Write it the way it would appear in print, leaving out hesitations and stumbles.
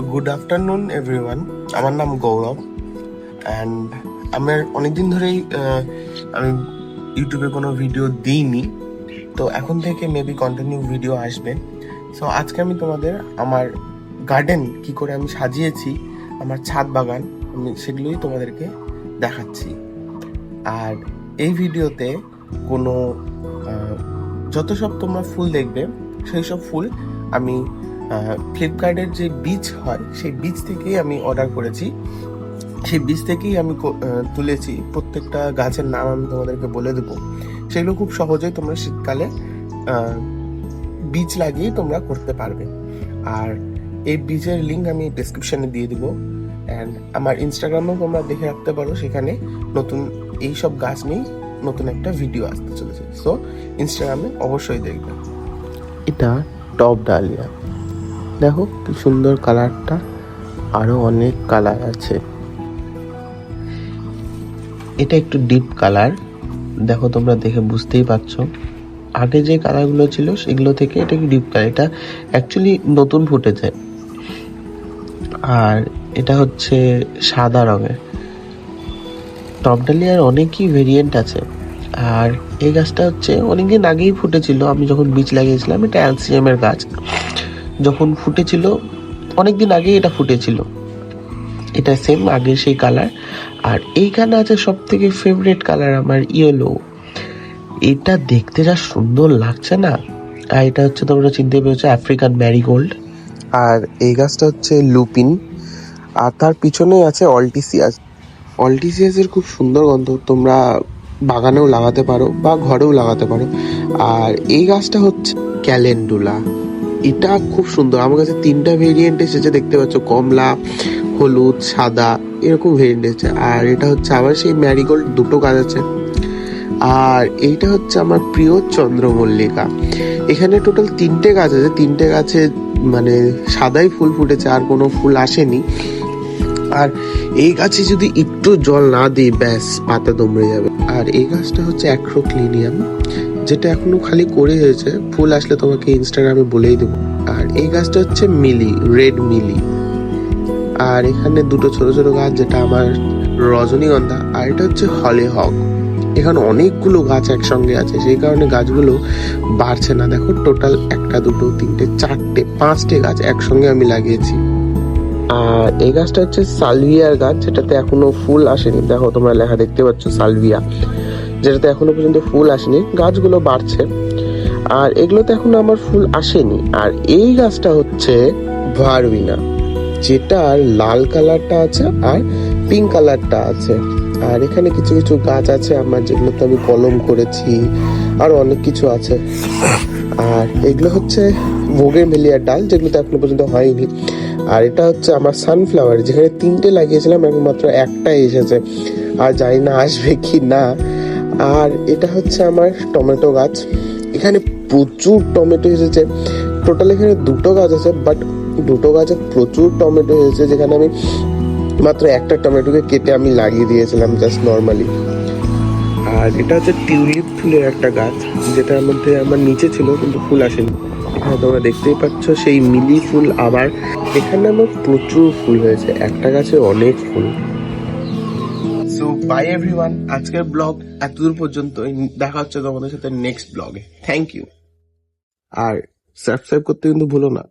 Good afternoon everyone. আমার নাম গৌরব and আমার অনেকদিন ধরেই আমি ইউটিউবে কোনো ভিডিও দিইনি, তো এখন থেকে মেবি কন্টিনিউ ভিডিও আসবে। সো আজকে আমি তোমাদের আমার গার্ডেন কি করে আমি সাজিয়েছি, আমার ছাদ বাগান, আমি সেগুলোই তোমাদেরকে দেখাচ্ছি। আর এই ভিডিওতে কোনো যত সব তোমরা ফুল দেখবে সেই সব ফুল আমি ফ্লিপকার্টের যে বীজ হয় সেই বীজ থেকেই আমি অর্ডার করেছি, সেই বীজ থেকেই আমি তুলেছি। প্রত্যেকটা গাছের নাম আমি তোমাদেরকে বলে দেবো, সেগুলো খুব সহজেই তোমরা শীতকালে বীজ লাগিয়ে তোমরা করতে পারবে। আর এই বীজের লিঙ্ক আমি ডেসক্রিপশনে দিয়ে দেবো, অ্যান্ড আমার ইনস্টাগ্রামেও তোমরা দেখে রাখতে পারো, সেখানে নতুন এইসব গাছ নিয়ে নতুন একটা ভিডিও আসতে চলেছে। সো ইনস্টাগ্রামে অবশ্যই দেখবে। এটা টপ ডালিয়া, দেখো কি সুন্দর কালারটা, আরো অনেক কালার আছে। এটা একটু ডিপ কালার, দেখো তোমরা দেখে বুঝতেই পারছো। আগে যে কালারগুলো ছিল সেগুলো থেকে এটা একটু ডিপ কালার, এটা অ্যাকচুয়ালি নতুন ফুটেছে। আর এটা হচ্ছে সাদা রঙের। টপ ডালিয়ার অনেকই ভেরিয়েন্ট আছে। আর এই গাছটা হচ্ছে অনেকদিন আগেই ফুটেছিল, আমি যখন বীজ লাগিয়েছিলাম। এটা অ্যালসিয়াম এর গাছ, যখন ফুটেছিল অনেকদিন আগেই এটা ফুটেছিল। এটা সেম আগের সেই কালার। আর এইখানে আছে সব থেকে ফেভারিট কালার আমার, ইয়েলো। এটা দেখতে যা সুন্দর লাগছে না। আর এটা হচ্ছে তোমরা চিনতে পেরেছো আফ্রিকান ম্যারিগোল্ড। আর এই গাছটা হচ্ছে লুপিন। আর তার পিছনে আছে অল্টিসিয়াস। অল্টিসিয়াসের খুব সুন্দর গন্ধ, তোমরা বাগানেও লাগাতে পারো বা ঘরেও লাগাতে পারো। আর এই গাছটা হচ্ছে ক্যালেন্ডুলা। এটা খুব সুন্দর, আমার কাছে 3টা ভেরিয়েন্ট এসেছে, দেখতে পাচ্ছ, কমলা, হলুদ, সাদা, এরকম ভেরিয়েন্ট এসেছে। আর এটা হচ্ছে আবার সেই ম্যারিগোল্ড, 2টো গাছ আছে। আর এইটা হচ্ছে আমার প্রিয় চন্দ্রমল্লিকা। এখানে টোটাল 3টে গাছ আছে, 3টে গাছে মানে সাদাই ফুল ফুটেছে, আর কোনো ফুল আসেনি। আর এই গাছে যদি একটু জল না দিই, ব্যাস পাতা দমড়ে যাবে। আর এই গাছটা হচ্ছে অ্যাক্রোক্লিনিয়াম, যেটা এখনো খালি করে হয়েছে, ফুল আসলে তোমাকে ইনস্টাগ্রামে বলেই দেবো। আর এই গাছটা হচ্ছে মিলি, রেড মিলি। আর এখানে 2টো ছোট ছোট গাছ, যেটা আমার রজনীগন্ধা, আর এটা হচ্ছে হলিহক। এখানে অনেকগুলো গাছ একসঙ্গে আছে, সেই কারণে গাছগুলো বাড়ছে না। দেখো টোটাল 1, 2, 3, 4, 5টে গাছ একসঙ্গে আমি লাগিয়েছি। আর এই গাছটা হচ্ছে সালভিয়ার গাছ, যেটাতে এখনো ফুল আসেনি। দেখো তোমরা লেখা দেখতে পাচ্ছ সালভিয়া, যেটাতে এখনো পর্যন্ত ফুল আসেনি। গাছগুলো বাড়ছে, আর এগুলোতে এখনো আমার ফুল আসেনি। আর এই গাছটা হচ্ছে ভারবিনা, যেটার লাল কালারটা আছে আর পিঙ্ক কালারটা আছে। আর এখানে কিছু কিছু গাছ আছে আমার, যেগুলোতে আমি কলম করেছি, আর অনেক কিছু আছে। আর এগুলো হচ্ছে বোগেনভেলিয়ার ডাল, যেগুলোতে এখনো পর্যন্ত হয়নি। আর এটা হচ্ছে আমার সানফ্লাওয়ার, যেখানে 3টে লাগিয়েছিলাম, এখন মাত্র 1টা এসেছে, আর জানি না আসবে কি না। আর এটা হচ্ছে আমার টমেটো গাছ, এখানে প্রচুর টমেটো এসেছে। টোটাল এখানে 2টো গাছ আছে, বাট 2টো গাছে প্রচুর টমেটো এসেছে, যেখানে আমি মাত্র 1টা টমেটোকে কেটে আমি লাগিয়ে দিয়েছিলাম জাস্ট নর্মালি। আর এটা হচ্ছে টিউলিপ ফুলের একটা গাছ, যেটার মধ্যে আমার নিচে ছিল কিন্তু ফুল আসেনি। হ্যাঁ, তোমরা দেখতেই পাচ্ছ সেই মিলি ফুল। আবার এখানে আমার প্রচুর ফুল হয়েছে, একটা গাছে অনেক ফুল। সো বাই এভরিওয়ান, আজকের ব্লগ এতদূর পর্যন্ত। দেখা হচ্ছে তোমাদের সাথে নেক্সট ব্লগে। Thank you. আর সাবস্ক্রাইব করতে কিন্তু ভুলো না।